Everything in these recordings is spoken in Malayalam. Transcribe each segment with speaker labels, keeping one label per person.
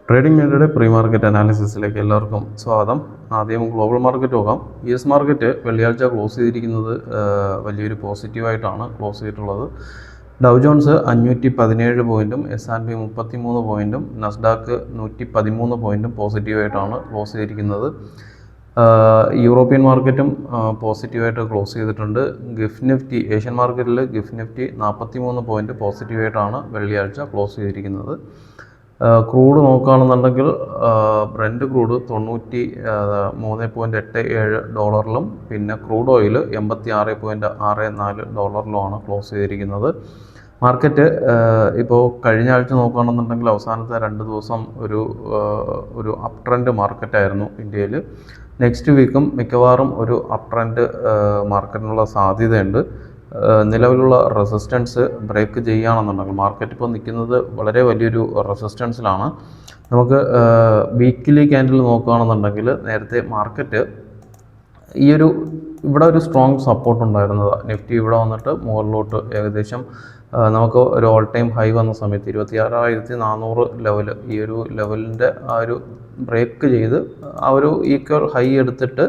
Speaker 1: ട്രേഡിംഗ് മീഡിയയുടെ പ്രീ മാർക്കറ്റ് അനാലിസിസിലേക്ക് എല്ലാവർക്കും സ്വാഗതം. ആദ്യം ഗ്ലോബൽ മാർക്കറ്റ് നോക്കാം. US മാർക്കറ്റ് വെള്ളിയാഴ്ച ക്ലോസ് ചെയ്തിരിക്കുന്നത് വലിയൊരു പോസിറ്റീവായിട്ടാണ് ക്ലോസ് ചെയ്തിട്ടുള്ളത്. ഡൗ ജോൺസ് 517 പോയിൻറ്റും S&P 33 പോയിൻറ്റും നസ്ഡാക്ക് 113 പോയിൻറ്റും പോസിറ്റീവായിട്ടാണ് ക്ലോസ് ചെയ്തിരിക്കുന്നത്. യൂറോപ്യൻ മാർക്കറ്റും പോസിറ്റീവായിട്ട് ക്ലോസ് ചെയ്തിട്ടുണ്ട്. ഗിഫ്റ്റ് നിഫ്റ്റി ഏഷ്യൻ മാർക്കറ്റിൽ ഗിഫ്റ്റ് നിഫ്റ്റി 43 പോയിൻറ്റ് പോസിറ്റീവായിട്ടാണ് വെള്ളിയാഴ്ച ക്ലോസ് ചെയ്തിരിക്കുന്നത്. ക്രൂഡ് നോക്കുകയാണെന്നുണ്ടെങ്കിൽ ബ്രൻഡ് ക്രൂഡ് 93.87 ഡോളറിലും പിന്നെ ക്രൂഡ് ഓയിൽ 86.64 ഡോളറിലുമാണ് ക്ലോസ് ചെയ്തിരിക്കുന്നത്. മാർക്കറ്റ് ഇപ്പോൾ കഴിഞ്ഞ ആഴ്ച നോക്കുകയാണെന്നുണ്ടെങ്കിൽ അവസാനത്തെ 2 ദിവസം ഒരു അപ് ട്രെൻഡ് മാർക്കറ്റായിരുന്നു ഇന്ത്യയിൽ. നെക്സ്റ്റ് വീക്കും മിക്കവാറും ഒരു അപ് ട്രെൻഡ് മാർക്കറ്റിനുള്ള സാധ്യതയുണ്ട്. നിലവിലുള്ള റെസിസ്റ്റൻസ് ബ്രേക്ക് ചെയ്യുകയാണെന്നുണ്ടെങ്കിൽ മാർക്കറ്റ് ഇപ്പോൾ നിൽക്കുന്നത് വളരെ വലിയൊരു റെസിസ്റ്റൻസിലാണ്. നമുക്ക് വീക്കിലി ക്യാൻഡിൽ നോക്കുകയാണെന്നുണ്ടെങ്കിൽ നേരത്തെ മാർക്കറ്റ് ഇവിടെ ഒരു സ്ട്രോങ് സപ്പോർട്ട് ഉണ്ടായിരുന്നത്. നിഫ്റ്റി ഇവിടെ വന്നിട്ട് മുകളിലോട്ട് ഏകദേശം നമുക്ക് ഒരു ഓൾ ടൈം ഹൈ വന്ന സമയത്ത് 26,400 ലെവൽ, ഈ ഒരു ലെവലിൻ്റെ ആ ഒരു ബ്രേക്ക് ചെയ്ത് ആ ഒരു ഈക്വൽ ഹൈ എടുത്തിട്ട്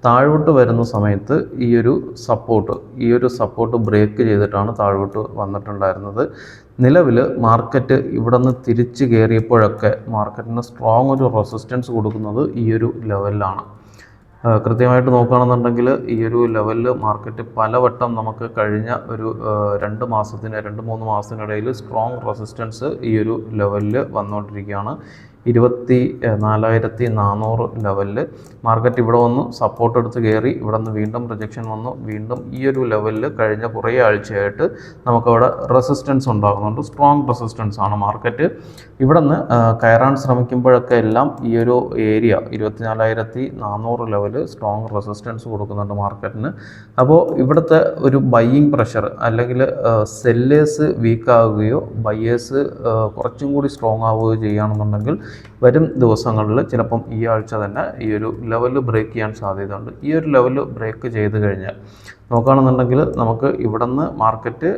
Speaker 1: താഴോട്ട് വരുന്ന സമയത്ത് ഈ ഒരു സപ്പോർട്ട് ബ്രേക്ക് ചെയ്തിട്ടാണ് താഴോട്ട് വന്നിട്ടുണ്ടായിരുന്നത്. നിലവിൽ മാർക്കറ്റ് ഇവിടെ നിന്ന് തിരിച്ച് കയറിയപ്പോഴൊക്കെ മാർക്കറ്റിന് സ്ട്രോങ് ഒരു റെസിസ്റ്റൻസ് കൊടുക്കുന്നത് ഈ ഒരു ലെവലിലാണ്. കൃത്യമായിട്ട് നോക്കുകയാണെന്നുണ്ടെങ്കിൽ ഈ ഒരു ലെവലിൽ മാർക്കറ്റ് പലവട്ടം നമുക്ക് കഴിഞ്ഞ ഒരു 2-3 മാസത്തിനിടയിൽ സ്ട്രോങ് റെസിസ്റ്റൻസ് ഈ ഒരു ലെവലിൽ വന്നുകൊണ്ടിരിക്കുകയാണ്. 24,400 ലെവലിൽ മാർക്കറ്റ് ഇവിടെ വന്നു സപ്പോർട്ട് എടുത്ത് കയറി, ഇവിടെ നിന്ന് വീണ്ടും റിജക്ഷൻ വന്നു, വീണ്ടും ഈ ഒരു ലെവലിൽ കഴിഞ്ഞ കുറേ ആഴ്ചയായിട്ട് നമുക്കവിടെ റെസിസ്റ്റൻസ് ഉണ്ടാകുന്നുണ്ട്. സ്ട്രോങ് റെസിസ്റ്റൻസ് ആണ്. മാർക്കറ്റ് ഇവിടെ നിന്ന് കയറാൻ ശ്രമിക്കുമ്പോഴൊക്കെ എല്ലാം ഈ ഒരു ഏരിയ 24,400 ലെവൽ സ്ട്രോങ് റെസിസ്റ്റൻസ് കൊടുക്കുന്നുണ്ട് മാർക്കറ്റിന്. അപ്പോൾ ഇവിടുത്തെ ഒരു ബയ്യിങ് പ്രഷർ അല്ലെങ്കിൽ സെല്ലേഴ്സ് വീക്കാവുകയോ ബയ്യേഴ്സ് കുറച്ചും കൂടി സ്ട്രോങ് ആവുകയോ ചെയ്യുകയാണെന്നുണ്ടെങ്കിൽ വരും ദിവസങ്ങളിൽ ചിലപ്പം ഈ ആഴ്ച തന്നെ ഈ ഒരു ലെവൽ ബ്രേക്ക് ചെയ്യാൻ സാധ്യതയുണ്ട്. ഈ ഒരു ലെവൽ ബ്രേക്ക് ചെയ്ത് കഴിഞ്ഞാൽ നോക്കുകയാണെന്നുണ്ടെങ്കിൽ നമുക്ക് ഇവിടെ നിന്ന് മാർക്കറ്റ്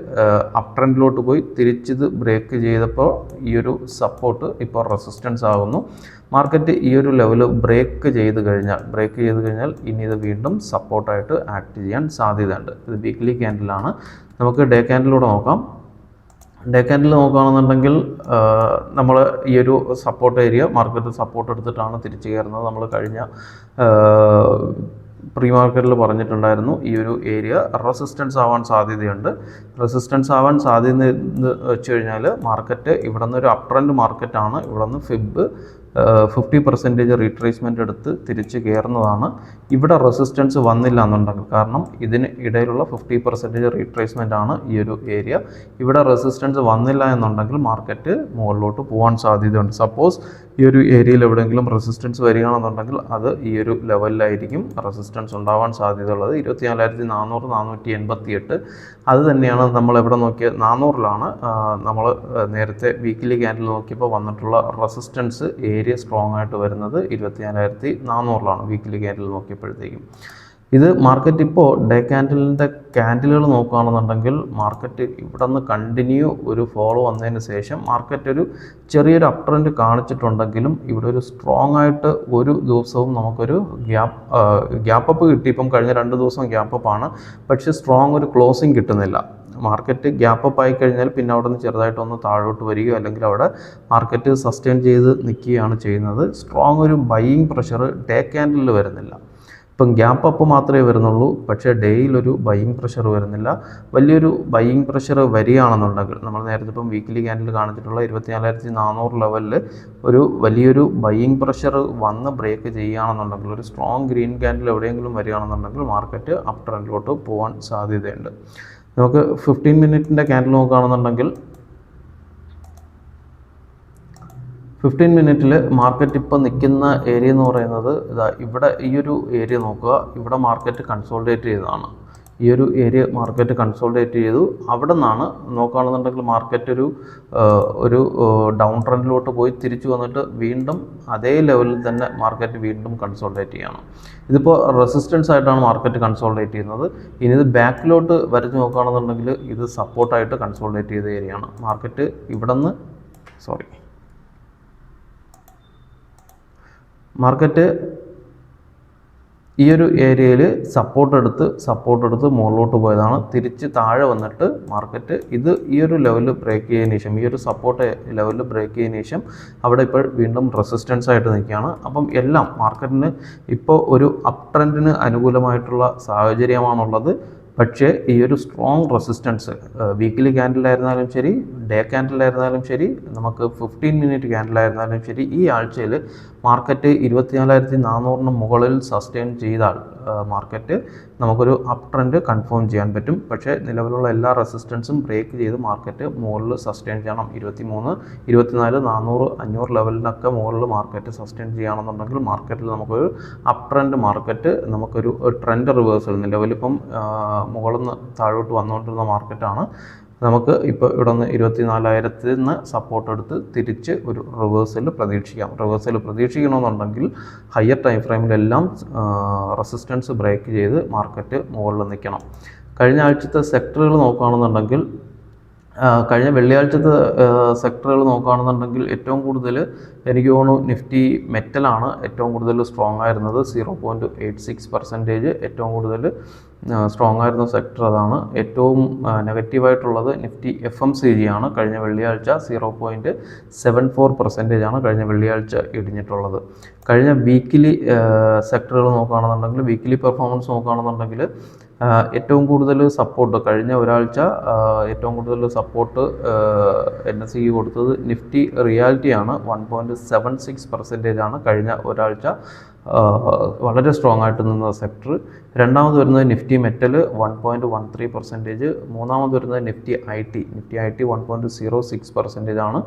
Speaker 1: അപ് ട്രെൻഡിലോട്ട് പോയി തിരിച്ചിത് ബ്രേക്ക് ചെയ്തപ്പോൾ ഈ ഒരു സപ്പോർട്ട് ഇപ്പോൾ റെസിസ്റ്റൻസ് ആകുന്നു. മാർക്കറ്റ് ഈ ഒരു ലെവൽ ബ്രേക്ക് ചെയ്ത് കഴിഞ്ഞാൽ ഇനി ഇത് വീണ്ടും സപ്പോർട്ടായിട്ട് ആക്ട് ചെയ്യാൻ സാധ്യതയുണ്ട്. ഇത് വീക്ക്ലി ക്യാൻഡിലാണ്. നമുക്ക് ഡേ ക്യാൻഡിലൂടെ നോക്കാം. ഡേ ക്യാൻഡിൽ നോക്കുകയാണെന്നുണ്ടെങ്കിൽ നമ്മൾ ഈ ഒരു സപ്പോർട്ട് ഏരിയ മാർക്കറ്റ് സപ്പോർട്ട് എടുത്തിട്ടാണ് തിരിച്ചു കയറുന്നത്. നമ്മൾ കഴിഞ്ഞ പ്രീ മാർക്കറ്റിൽ പറഞ്ഞിട്ടുണ്ടായിരുന്നു ഈ ഒരു ഏരിയ റെസിസ്റ്റൻസ് ആവാൻ സാധ്യതയുണ്ട്. റെസിസ്റ്റൻസ് ആവാൻ സാധ്യത എന്ന് വെച്ച് കഴിഞ്ഞാൽ മാർക്കറ്റ് ഇവിടെ നിന്നൊരു അപ് ട്രെൻഡ് മാർക്കറ്റാണ്. ഇവിടെ നിന്ന് ഫിബ് 50% റീട്രേസ്മെൻ്റ് എടുത്ത് തിരിച്ച് കയറുന്നതാണ്. ഇവിടെ റെസിസ്റ്റൻസ് വന്നില്ല എന്നുണ്ടെങ്കിൽ, കാരണം ഇതിന് ഇടയിലുള്ള 50% റീട്രേസ്മെൻ്റ് ആണ് ഈ ഒരു ഏരിയ. ഇവിടെ റെസിസ്റ്റൻസ് വന്നില്ല എന്നുണ്ടെങ്കിൽ മാർക്കറ്റ് മുകളിലോട്ട് പോകാൻ സാധ്യതയുണ്ട്. സപ്പോസ് ഈ ഒരു ഏരിയയിൽ എവിടെയെങ്കിലും റെസിസ്റ്റൻസ് വരികയാണെന്നുണ്ടെങ്കിൽ അത് ഈ ഒരു ലെവലിലായിരിക്കും റെസിസ്റ്റൻസ് ഉണ്ടാവാൻ സാധ്യതയുള്ളത്. 24,400, 488 അത് തന്നെയാണ് നമ്മൾ എവിടെ നോക്കിയത് 400ലാണ് നമ്മൾ നേരത്തെ വീക്കിലി ക്യാൻഡിൽ നോക്കിയപ്പോൾ വന്നിട്ടുള്ള റെസിസ്റ്റൻസ് ഏരിയ സ്ട്രോങ് ആയിട്ട് വരുന്നത് 24,400ലാണ് വീക്കിലി ക്യാൻഡിൽ നോക്കിയപ്പോഴത്തേക്കും. ഇത് മാർക്കറ്റ് ഇപ്പോൾ ഡേ ക്യാൻഡിലിൻ്റെ ക്യാൻഡിലുകൾ നോക്കുകയാണെന്നുണ്ടെങ്കിൽ മാർക്കറ്റ് ഇവിടെ നിന്ന് കണ്ടിന്യൂ ഒരു ഫോളോ വന്നതിന് ശേഷം മാർക്കറ്റ് ഒരു ചെറിയൊരു അപ് ട്രെൻഡ് കാണിച്ചിട്ടുണ്ടെങ്കിലും ഇവിടെ ഒരു സ്ട്രോങ് ആയിട്ട് ഒരു ദിവസവും നമുക്കൊരു ഗ്യാപ്പ് അപ്പ് കിട്ടി. ഇപ്പം കഴിഞ്ഞ 2 ദിവസം ഗ്യാപ്പ് അപ്പ് ആണ്, പക്ഷേ സ്ട്രോങ് ഒരു ക്ലോസിങ് കിട്ടുന്നില്ല. മാർക്കറ്റ് ഗ്യാപ്പ് അപ്പ് ആയിക്കഴിഞ്ഞാൽ പിന്നെ അവിടെ നിന്ന് ചെറുതായിട്ടൊന്ന് താഴോട്ട് വരികയോ അല്ലെങ്കിൽ അവിടെ മാർക്കറ്റ് സസ്റ്റെയിൻ ചെയ്ത് നിൽക്കുകയാണ് ചെയ്യുന്നത്. സ്ട്രോങ് ഒരു ബയ്യിങ് പ്രഷർ ഡേ ക്യാൻഡിലിൽ വരുന്നില്ല. ഇപ്പം ഗ്യാപ്പ് അപ്പ് മാത്രമേ വരുന്നുള്ളൂ, പക്ഷേ ഡേയിലൊരു ബയ്യിങ് പ്രഷർ വരുന്നില്ല. വലിയൊരു ബയ്യിങ് പ്രഷർ വരികയാണെന്നുണ്ടെങ്കിൽ നമ്മൾ നേരത്തെ ഇപ്പം വീക്കിലി ക്യാൻഡിൽ കാണിച്ചിട്ടുള്ള 24,400 ലെവലിൽ ഒരു വലിയൊരു ബയ്യിങ് പ്രഷർ വന്ന് ബ്രേക്ക് ചെയ്യുകയാണെന്നുണ്ടെങ്കിൽ ഒരു സ്ട്രോങ് ഗ്രീൻ ക്യാൻഡിൽ എവിടെയെങ്കിലും വരികയാണെന്നുണ്ടെങ്കിൽ മാർക്കറ്റ് അപ് ട്രെൻഡിലോട്ട് പോകാൻ സാധ്യതയുണ്ട്. നമുക്ക് 15 മിനിറ്റിൻ്റെ ക്യാൻഡിൽ നോക്കുകയാണെന്നുണ്ടെങ്കിൽ 15 മിനിറ്റിൽ മാർക്കറ്റ് ഇപ്പോൾ നിൽക്കുന്ന ഏരിയ എന്ന് പറയുന്നത് ഇവിടെ ഈ ഒരു ഏരിയ നോക്കുക. ഇവിടെ മാർക്കറ്റ് കൺസോളിഡേറ്റ് ചെയ്തതാണ്. ഈ ഒരു ഏരിയ മാർക്കറ്റ് കൺസോളിഡേറ്റ് ചെയ്തു. അവിടെ നിന്നാണ് നോക്കുകയാണെന്നുണ്ടെങ്കിൽ മാർക്കറ്റ് ഒരു ഡൗൺ ട്രെൻഡിലോട്ട് പോയി തിരിച്ചു വന്നിട്ട് വീണ്ടും അതേ ലെവലിൽ തന്നെ മാർക്കറ്റ് വീണ്ടും കൺസോളിഡേറ്റ് ചെയ്യണം. ഇതിപ്പോൾ റെസിസ്റ്റൻസ് ആയിട്ടാണ് മാർക്കറ്റ് കൺസോളിഡേറ്റ് ചെയ്യുന്നത്. ഇനി ഇത് ബാക്കിലോട്ട് വരച്ച് നോക്കുകയാണെന്നുണ്ടെങ്കിൽ ഇത് സപ്പോർട്ടായിട്ട് കൺസോളിഡേറ്റ് ചെയ്ത ഏരിയയാണ്. മാർക്കറ്റ് ഇവിടെ നിന്ന് മാർക്കറ്റ് ഈ ഒരു ഏരിയയിൽ സപ്പോർട്ട് എടുത്ത് മുകളിലോട്ട് പോയതാണ്. തിരിച്ച് താഴെ വന്നിട്ട് മാർക്കറ്റ് ഈ ഒരു ലെവൽ ബ്രേക്ക് ചെയ്തതിന് ശേഷം, ഈ ഒരു സപ്പോർട്ട് ലെവൽ ബ്രേക്ക് ചെയ്തതിന് ശേഷം അവിടെ ഇപ്പോൾ വീണ്ടും റെസിസ്റ്റൻസ് ആയിട്ട് നിൽക്കുകയാണ്. അപ്പം എല്ലാം മാർക്കറ്റിന് ഇപ്പോൾ ഒരു അപ് ട്രെൻഡിന് അനുകൂലമായിട്ടുള്ള സാഹചര്യമാണുള്ളത്. പക്ഷേ ഈ ഒരു സ്ട്രോങ് റെസിസ്റ്റൻസ് വീക്കിലി ക്യാൻഡിലായിരുന്നാലും ശരി, ഡേ ക്യാൻഡിലായിരുന്നാലും ശരി, നമുക്ക് 15 മിനിറ്റ് ക്യാൻഡിലായിരുന്നാലും ശരി, ഈ ആഴ്ചയിൽ മാർക്കറ്റ് 24,400 മുകളിൽ സസ്റ്റെയിൻ ചെയ്താൽ മാർക്കറ്റ് നമുക്കൊരു അപ് ട്രെൻഡ് കൺഫേം ചെയ്യാൻ പറ്റും. പക്ഷേ നിലവിലുള്ള എല്ലാ റെസിസ്റ്റൻസും ബ്രേക്ക് ചെയ്ത് മാർക്കറ്റ് മുകളിൽ സസ്റ്റെയിൻ ചെയ്യണം. 23, 24, 400, 500 ലെവലിനൊക്കെ മുകളിൽ മാർക്കറ്റ് സസ്റ്റെയിൻ ചെയ്യുകയാണെന്നുണ്ടെങ്കിൽ മാർക്കറ്റിൽ നമുക്കൊരു അപ് ട്രെൻഡ് നമുക്കൊരു ട്രെൻഡ് റിവേഴ്സൽ, നിലവിലിപ്പം മുകളിൽ നിന്ന് താഴോട്ട് വന്നുകൊണ്ടിരുന്ന മാർക്കറ്റാണ്. നമുക്ക് ഇപ്പോൾ ഇവിടെ നിന്ന് 24,000 നിന്ന് സപ്പോർട്ട് എടുത്ത് തിരിച്ച് ഒരു റിവേഴ്സൽ പ്രതീക്ഷിക്കാം. റിവേഴ്സൽ പ്രതീക്ഷിക്കണമെന്നുണ്ടെങ്കിൽ ഹയർ ടൈം ഫ്രെയിമിലെല്ലാം റെസിസ്റ്റൻസ് ബ്രേക്ക് ചെയ്ത് മാർക്കറ്റ് മുകളിൽ നിൽക്കണം. കഴിഞ്ഞ ആഴ്ചത്തെ സെക്ടറുകൾ നോക്കുകയാണെന്നുണ്ടെങ്കിൽ, കഴിഞ്ഞ വെള്ളിയാഴ്ചത്തെ സെക്ടറുകൾ നോക്കുകയാണെന്നുണ്ടെങ്കിൽ ഏറ്റവും കൂടുതൽ എനിക്ക് തോന്നുന്നു നിഫ്റ്റി മെറ്റലാണ് ഏറ്റവും കൂടുതൽ സ്ട്രോങ് ആയിരുന്നത്. 0.86% ഏറ്റവും കൂടുതൽ സ്ട്രോങ് ആയിരുന്ന സെക്ടർ അതാണ്. ഏറ്റവും നെഗറ്റീവായിട്ടുള്ളത് നിഫ്റ്റി FMCG ആണ്. കഴിഞ്ഞ വെള്ളിയാഴ്ച 0.74% ആണ് കഴിഞ്ഞ വെള്ളിയാഴ്ച ഇടിഞ്ഞിട്ടുള്ളത്. കഴിഞ്ഞ വീക്കിലി സെക്ടറുകൾ നോക്കുകയാണെന്നുണ്ടെങ്കിൽ, വീക്കിലി പെർഫോമൻസ് നോക്കുകയാണെന്നുണ്ടെങ്കിൽ ഏറ്റവും കൂടുതൽ സപ്പോർട്ട് കഴിഞ്ഞ ഒരാഴ്ച ഏറ്റവും കൂടുതൽ സപ്പോർട്ട് NSE കൊടുത്തത് നിഫ്റ്റി റിയാലിറ്റിയാണ്. 1.76% ആണ് കഴിഞ്ഞ ഒരാഴ്ച വളരെ സ്ട്രോങ് ആയിട്ട് നിന്ന സെക്ടർ. രണ്ടാമത് വരുന്നത് നിഫ്റ്റി മെറ്റൽ 1.13%. മൂന്നാമത് വരുന്നത് നിഫ്റ്റി IT 1.06% ആണ്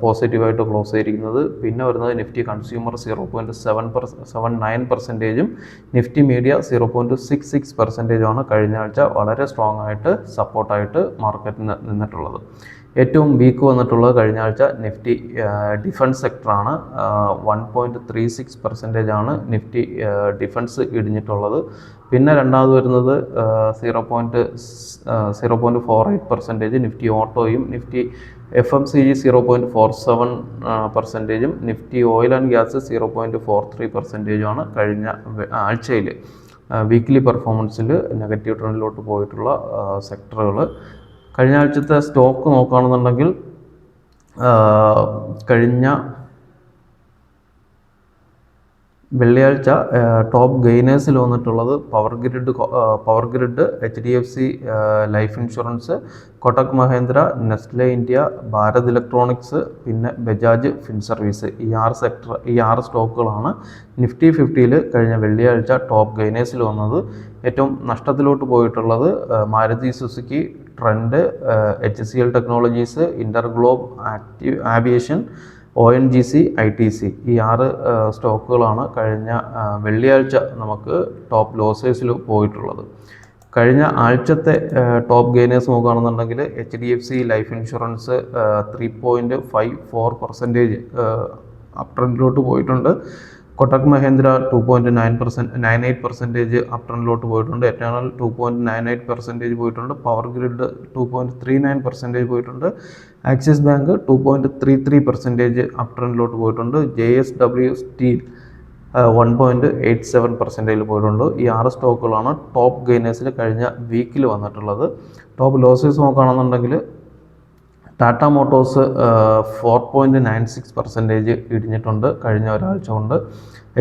Speaker 1: പോസിറ്റീവായിട്ട് ക്ലോസ് ചെയ്തിരിക്കുന്നത്. പിന്നെ വരുന്നത് നിഫ്റ്റി കൺസ്യൂമർ 0.79%, നിഫ്റ്റി മീഡിയ 0.66% ആണ് കഴിഞ്ഞ ആഴ്ച വളരെ സ്ട്രോങ് ആയിട്ട് സപ്പോർട്ടായിട്ട് മാർക്കറ്റിന് നിന്നിട്ടുള്ളത്. ഏറ്റവും വീക്ക് വന്നിട്ടുള്ളത് കഴിഞ്ഞ ആഴ്ച നിഫ്റ്റി ഡിഫൻസ് സെക്ടറാണ്. 1.36% ആണ് നിഫ്റ്റി ഡിഫൻസ് ഇടിഞ്ഞിട്ടുള്ളത്. പിന്നെ രണ്ടാമത് വരുന്നത് 0.48% നിഫ്റ്റി ഓട്ടോയും, Nifty FMCG 0.47%, Nifty oil and gas 0.43% ആണ് കഴിഞ്ഞ ആഴ്ചയിൽ വീക്കിലി പെർഫോമൻസിൽ നെഗറ്റീവ് ട്രെൻഡിലോട്ട് പോയിട്ടുള്ള സെക്ടറുകൾ. കഴിഞ്ഞ ആഴ്ചത്തെ സ്റ്റോക്ക് നോക്കുകയാണെന്നുണ്ടെങ്കിൽ കഴിഞ്ഞ വെള്ളിയാഴ്ച ടോപ്പ് ഗെയിനേഴ്സിൽ വന്നിട്ടുള്ളത് power grid, HDFC life insurance, Kotak Mahendra, Nestle India, Bharat electronics, പിന്നെ ബജാജ് ഫിൻസർവീസ്. ഈ 6 സ്റ്റോക്കുകളാണ് നിഫ്റ്റി 50യിൽ കഴിഞ്ഞ വെള്ളിയാഴ്ച ടോപ്പ് ഗെയിനേഴ്സിൽ വന്നത്. ഏറ്റവും നഷ്ടത്തിലോട്ട് പോയിട്ടുള്ളത് Maruti Suzuki, trend, HCL technologies, InterGlobe, aviation, ONGC, ITC. ഈ 6 സ്റ്റോക്കുകളാണ് കഴിഞ്ഞ വെള്ളിയാഴ്ച നമുക്ക് ടോപ്പ് ലോസേഴ്സിൽ പോയിട്ടുള്ളത്. കഴിഞ്ഞ ആഴ്ചത്തെ ടോപ്പ് ഗെയിനേഴ്സ് നോക്കുകയാണെന്നുണ്ടെങ്കിൽ HDFC ലൈഫ് ഇൻഷുറൻസ് 3.54% അപ് ട്രെൻഡിലോട്ട് പോയിട്ടുണ്ട്. കൊട്ടക് മഹേന്ദ്ര 2.98% അപ് ട്രെൻഡിലോട്ട് പോയിട്ടുണ്ട്. എറ്റേണൽ 2.98% പോയിട്ടുണ്ട്. പവർ ഗ്രിഡ് 2.39% പോയിട്ടുണ്ട്. ആക്സിസ് ബാങ്ക് 2.33% അപ് ട്രെൻഡിലോട്ട് പോയിട്ടുണ്ട്. JSW സ്റ്റീൽ 1.87% പോയിട്ടുണ്ട്. ഈ 6 സ്റ്റോക്കുകളാണ് ടോപ്പ് ഗെയിനേഴ്സിൽ കഴിഞ്ഞ വീക്കിൽ വന്നിട്ടുള്ളത്. ടോപ്പ് ലോസേഴ്സ് നോക്കുകയാണെന്നുണ്ടെങ്കിൽ ടാറ്റ മോട്ടോഴ്സ് 4.96% ഇടിഞ്ഞിട്ടുണ്ട് കഴിഞ്ഞ ഒരാഴ്ച കൊണ്ട്.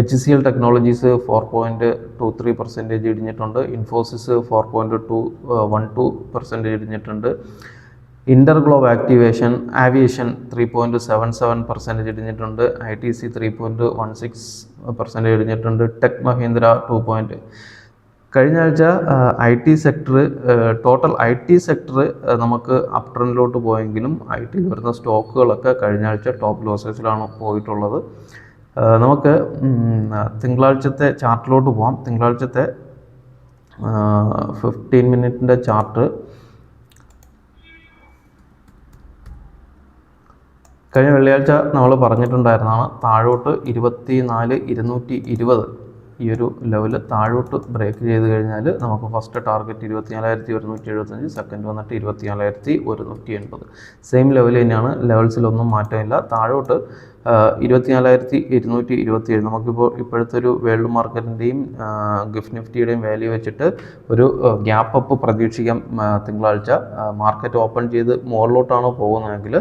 Speaker 1: HCL ടെക്നോളജീസ് 4.23% ഇടിഞ്ഞിട്ടുണ്ട്. ഇൻഫോസിസ് 4.12% ഇടിഞ്ഞിട്ടുണ്ട്. ഇന്റർഗ്ലോബ് ആവിയേഷൻ 3.77% ഇടിഞ്ഞിട്ടുണ്ട്. ITC 3.16% ഇടിഞ്ഞിട്ടുണ്ട്. ടെക് മഹീന്ദ്ര 2. കഴിഞ്ഞ ആഴ്ച ടോട്ടൽ IT സെക്ടർ നമുക്ക് അപ് ട്രെൻഡിലോട്ട് പോയെങ്കിലും IT വരുന്ന സ്റ്റോക്കുകളൊക്കെ കഴിഞ്ഞ ആഴ്ച ടോപ്പ് ലോസേഴ്സിലാണ് പോയിട്ടുള്ളത്. നമുക്ക് തിങ്കളാഴ്ചത്തെ ചാർട്ടിലോട്ട് പോകാം. തിങ്കളാഴ്ചത്തെ 15 മിനിറ്റിൻ്റെ ചാർട്ട് കഴിഞ്ഞ വെള്ളിയാഴ്ച നമ്മൾ പറഞ്ഞിട്ടുണ്ടായിരുന്നതാണ്. താഴോട്ട് 24,220 ഈ ഒരു ലെവൽ താഴോട്ട് ബ്രേക്ക് ചെയ്ത് കഴിഞ്ഞാൽ നമുക്ക് ഫസ്റ്റ് ടാർഗറ്റ് 24,175, സെക്കൻഡ് വന്നിട്ട് 24,180. സെയിം ലെവൽ തന്നെയാണ്, ലെവൽസിലൊന്നും മാറ്റമില്ല. താഴോട്ട് 24,227. നമുക്കിപ്പോൾ ഇപ്പോഴത്തെ ഒരു വേൾഡ് മാർക്കറ്റിൻ്റെയും ഗിഫ്റ്റ് നിഫ്റ്റിയുടെയും വാല്യൂ വെച്ചിട്ട് ഒരു ഗ്യാപ്പ് അപ്പ് പ്രതീക്ഷിക്കാം. തിങ്കളാഴ്ച മാർക്കറ്റ് ഓപ്പൺ ചെയ്ത് മുകളിലോട്ടാണോ പോകുന്നതെങ്കിൽ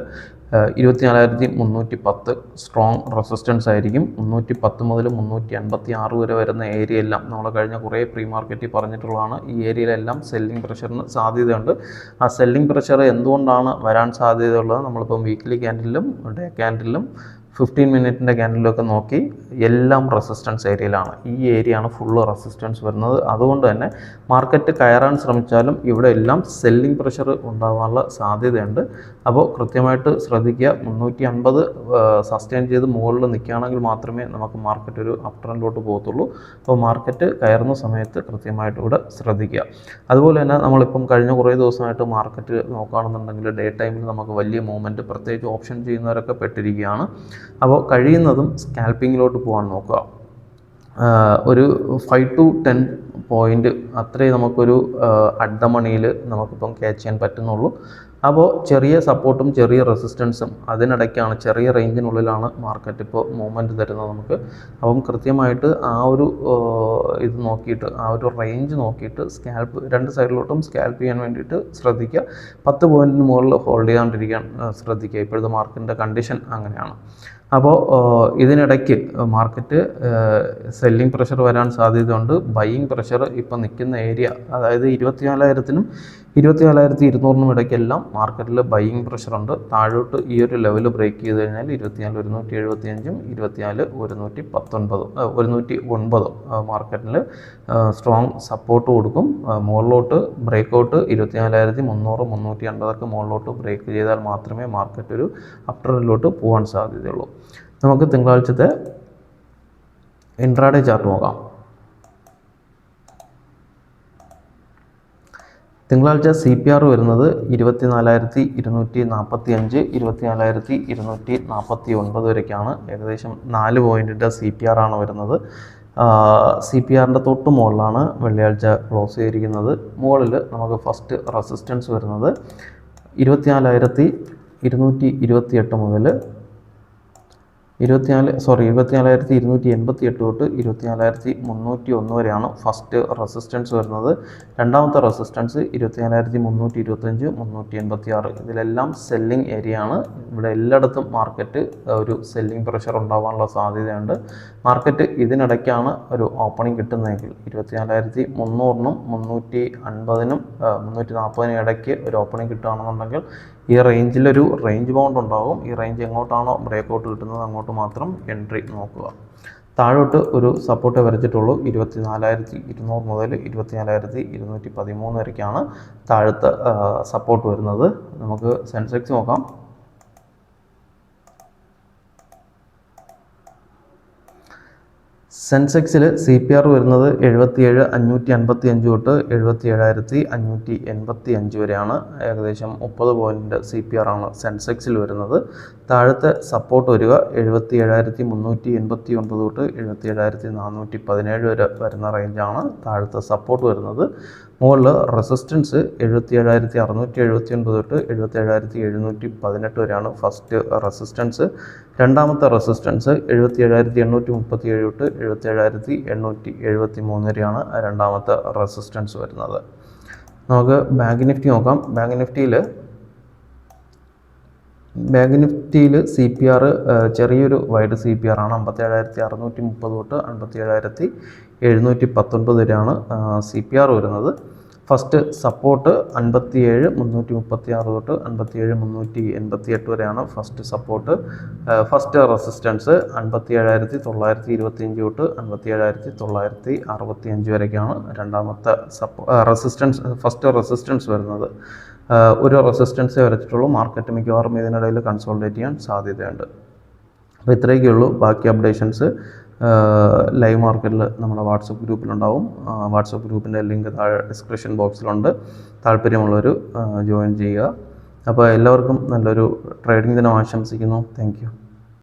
Speaker 1: 24,310 സ്ട്രോങ് റെസിസ്റ്റൻസ് ആയിരിക്കും. 310 മുതൽ 356 വരെ വരുന്ന ഏരിയ എല്ലാം നമ്മൾ കഴിഞ്ഞ കുറേ പ്രീ മാർക്കറ്റിൽ പറഞ്ഞിട്ടുള്ളതാണ്. ഈ ഏരിയയിലെല്ലാം സെല്ലിംഗ് പ്രഷറിന് സാധ്യതയുണ്ട്. ആ സെല്ലിംഗ് പ്രഷർ എന്തുകൊണ്ടാണ് വരാൻ സാധ്യതയുള്ളത് നമ്മളിപ്പം വീക്ക്ലി ക്യാൻഡിലും ഡേ ക്യാൻഡിലും 15 മിനിറ്റിൻ്റെ ക്യാൻഡിലൊക്കെ നോക്കി എല്ലാം റെസിസ്റ്റൻസ് ഏരിയയിലാണ്. ഈ ഏരിയയാണ് ഫുള്ള് റെസിസ്റ്റൻസ് വരുന്നത്. അതുകൊണ്ട് തന്നെ മാർക്കറ്റ് കയറാൻ ശ്രമിച്ചാലും ഇവിടെ എല്ലാം സെല്ലിംഗ് പ്രഷർ ഉണ്ടാകാനുള്ള സാധ്യതയുണ്ട്. അപ്പോൾ കൃത്യമായിട്ട് ശ്രദ്ധിക്കുക. 350 സസ്റ്റെയിൻ ചെയ്ത് മുകളിൽ നിൽക്കുകയാണെങ്കിൽ മാത്രമേ നമുക്ക് മാർക്കറ്റ് ഒരു അപ് ട്രെൻഡിലോട്ട് പോകത്തുള്ളൂ. അപ്പോൾ മാർക്കറ്റ് കയറുന്ന സമയത്ത് കൃത്യമായിട്ട് ഇവിടെ ശ്രദ്ധിക്കുക. അതുപോലെ തന്നെ നമ്മളിപ്പം കഴിഞ്ഞ കുറേ ദിവസമായിട്ട് മാർക്കറ്റ് നോക്കുകയാണെന്നുണ്ടെങ്കിൽ ഡേ ടൈമിൽ നമുക്ക് വലിയ മൂവ്മെൻറ്റ് പ്രത്യേകിച്ച് ഓപ്ഷൻ ചെയ്യുന്നവരൊക്കെ പെട്ടിരിക്കുകയാണ്. അപ്പോൾ കഴിയുന്നതും സ്കാൽപ്പിങ്ങിലോട്ട് പോകാൻ നോക്കുക. ഒരു 5 to 10 പോയിൻ്റ് അത്രേ നമുക്കൊരു അറ്റ് ദ മണിയിൽ നമുക്കിപ്പം ക്യാച്ച് ചെയ്യാൻ പറ്റുന്നുള്ളൂ. അപ്പോൾ ചെറിയ സപ്പോർട്ടും ചെറിയ റെസിസ്റ്റൻസും അതിനിടയ്ക്കാണ്, ചെറിയ റേഞ്ചിനുള്ളിലാണ് മാർക്കറ്റ് ഇപ്പോൾ മൂവ്മെൻറ്റ് തരുന്നത് നമുക്ക്. അപ്പം കൃത്യമായിട്ട് ആ ഒരു ഇത് നോക്കിയിട്ട്, ആ ഒരു റേഞ്ച് നോക്കിയിട്ട് സ്കാൽപ്പ് രണ്ട് സൈഡിലോട്ടും സ്കാൽപ്പ് ചെയ്യാൻ വേണ്ടിയിട്ട് ശ്രദ്ധിക്കുക. 10 പോയിൻറ്റിന് മുകളിൽ ഹോൾഡ് ചെയ്യാണ്ടിരിക്കാൻ ശ്രദ്ധിക്കുക. ഇപ്പോഴത്തെ മാർക്കറ്റിൻ്റെ കണ്ടീഷൻ അങ്ങനെയാണ്. അപ്പോൾ ഇതിനിടയ്ക്ക് മാർക്കറ്റ് സെല്ലിംഗ് പ്രഷർ വരാൻ സാധ്യതയുണ്ട്. ബൈയിങ് പ്രഷർ ഇപ്പോൾ നിൽക്കുന്ന ഏരിയ, അതായത് 24,000-നും 24,200-നും ഇടയ്ക്കെല്ലാം മാർക്കറ്റിൽ ബൈയിങ് പ്രഷറുണ്ട്. താഴോട്ട് ഈ ഒരു ലെവൽ ബ്രേക്ക് ചെയ്ത് കഴിഞ്ഞാൽ 24,175-ഉം 24,119 മാർക്കറ്റിൽ സ്ട്രോങ് സപ്പോർട്ട് കൊടുക്കും. മുകളിലോട്ട് ബ്രേക്കൗട്ട് 24,300, 350 മുകളിലോട്ട് ബ്രേക്ക് ചെയ്താൽ മാത്രമേ മാർക്കറ്റ് ഒരു അപ് ട്രെൻഡിലോട്ട് പോകാൻ സാധ്യതയുള്ളൂ. നമുക്ക് തിങ്കളാഴ്ചത്തെ ഇൻട്രാഡേ ചാർട്ട് നോക്കാം. തിങ്കളാഴ്ച CPR വരുന്നത് 24,245, 24,249 വരയ്ക്കാണ്. ഏകദേശം 4 പോയിൻറ്റിൻ്റെ CPR ആണ് വരുന്നത്. CPRൻ്റെ തൊട്ട് മുകളിലാണ് വെള്ളിയാഴ്ച ക്ലോസ് ചെയ്തിരിക്കുന്നത്. മുകളിൽ നമുക്ക് ഫസ്റ്റ് റെസിസ്റ്റൻസ് വരുന്നത് 24,228 മുതൽ 24,288 തൊട്ട് 24,301 വരെയാണ് ഫസ്റ്റ് റെസിസ്റ്റൻസ് വരുന്നത്. രണ്ടാമത്തെ റെസിസ്റ്റൻസ് 24,325, 386. ഇതിലെല്ലാം സെല്ലിംഗ് ഏരിയ ആണ്. ഇവിടെ എല്ലായിടത്തും മാർക്കറ്റ് ഒരു സെല്ലിംഗ് പ്രഷർ ഉണ്ടാകാനുള്ള സാധ്യതയുണ്ട്. മാർക്കറ്റ് ഇതിനിടയ്ക്കാണ് ഒരു ഓപ്പണിംഗ് കിട്ടുന്നതെങ്കിൽ 24,300-നും 350-നും 340-നും ഇടയ്ക്ക് ഒരു ഓപ്പണിംഗ് കിട്ടുകയാണെന്നുണ്ടെങ്കിൽ ഈ റേഞ്ചിലൊരു റേഞ്ച് ബൗണ്ട് ഉണ്ടാകും. ഈ റേഞ്ച് എങ്ങോട്ടാണോ ബ്രേക്കൗട്ട് കിട്ടുന്നത് അങ്ങോട്ട് മാത്രം എൻട്രി നോക്കുക. താഴോട്ട് ഒരു സപ്പോർട്ട് വരച്ചിട്ടുള്ളൂ. 24,200 മുതൽ 24,213 വരയ്ക്കാണ് താഴത്തെ സപ്പോർട്ട് വരുന്നത്. നമുക്ക് സെൻസെക്സ് നോക്കാം. സെൻസെക്സിൽ CPR വരുന്നത് 77,555 തൊട്ട് 77,585 വരെയാണ്. ഏകദേശം 30 പോയിൻറ്റ് CPR ആണ് സെൻസെക്സിൽ വരുന്നത്. താഴത്തെ സപ്പോർട്ട് വരിക 77,389 തൊട്ട് 77,417 വരെ വരുന്ന റേഞ്ചാണ് താഴത്തെ സപ്പോർട്ട് വരുന്നത്. മുകളിൽ റെസിസ്റ്റൻസ് 77,679 തൊട്ട് 77,718 വരെയാണ് ഫസ്റ്റ് റെസിസ്റ്റൻസ്. രണ്ടാമത്തെ റെസിസ്റ്റൻസ് 77,837 തൊട്ട് 77,873 വരെയാണ് രണ്ടാമത്തെ റെസിസ്റ്റൻസ് വരുന്നത്. നമുക്ക് ബാങ്ക് നിഫ്റ്റി നോക്കാം. ബാങ്ക് നിഫ്റ്റിയിൽ CPR ചെറിയൊരു വൈഡ് CPR ആണ്. 57,630 തൊട്ട് 57,719 വരെയാണ് CPR വരുന്നത്. ഫസ്റ്റ് സപ്പോർട്ട് 57,336 തൊട്ട് 57,388 വരെയാണ് ഫസ്റ്റ് സപ്പോർട്ട്. ഫസ്റ്റ് റെസിസ്റ്റൻസ് 57,925 തൊട്ട് 57,965 വരെയൊക്കെയാണ് രണ്ടാമത്തെ റെസിസ്റ്റൻസ്, ഫസ്റ്റ് റെസിസ്റ്റൻസ് വരുന്നത്. ഒരു റെസിസ്റ്റൻസേ വരച്ചിട്ടുള്ളൂ. മാർക്കറ്റ് മിക്കവാറും ഇതിനിടയിൽ കൺസോൾട്ടേറ്റ് ചെയ്യാൻ സാധ്യതയുണ്ട്. അപ്പോൾ ഇത്രയൊക്കെയുള്ളൂ. ബാക്കി അപ്ഡേഷൻസ് ലൈവ് മാർക്കറ്റിൽ നമ്മുടെ വാട്സപ്പ് ഗ്രൂപ്പിലുണ്ടാവും. വാട്സപ്പ് ഗ്രൂപ്പിൻ്റെ ലിങ്ക് താഴെ ഡിസ്ക്രിപ്ഷൻ ബോക്സിലുണ്ട്. താല്പര്യമുള്ളവർ ജോയിൻ ചെയ്യുക. അപ്പോൾ എല്ലാവർക്കും നല്ലൊരു ട്രേഡിംഗ് ദിനം ആശംസിക്കുന്നു. Thank you.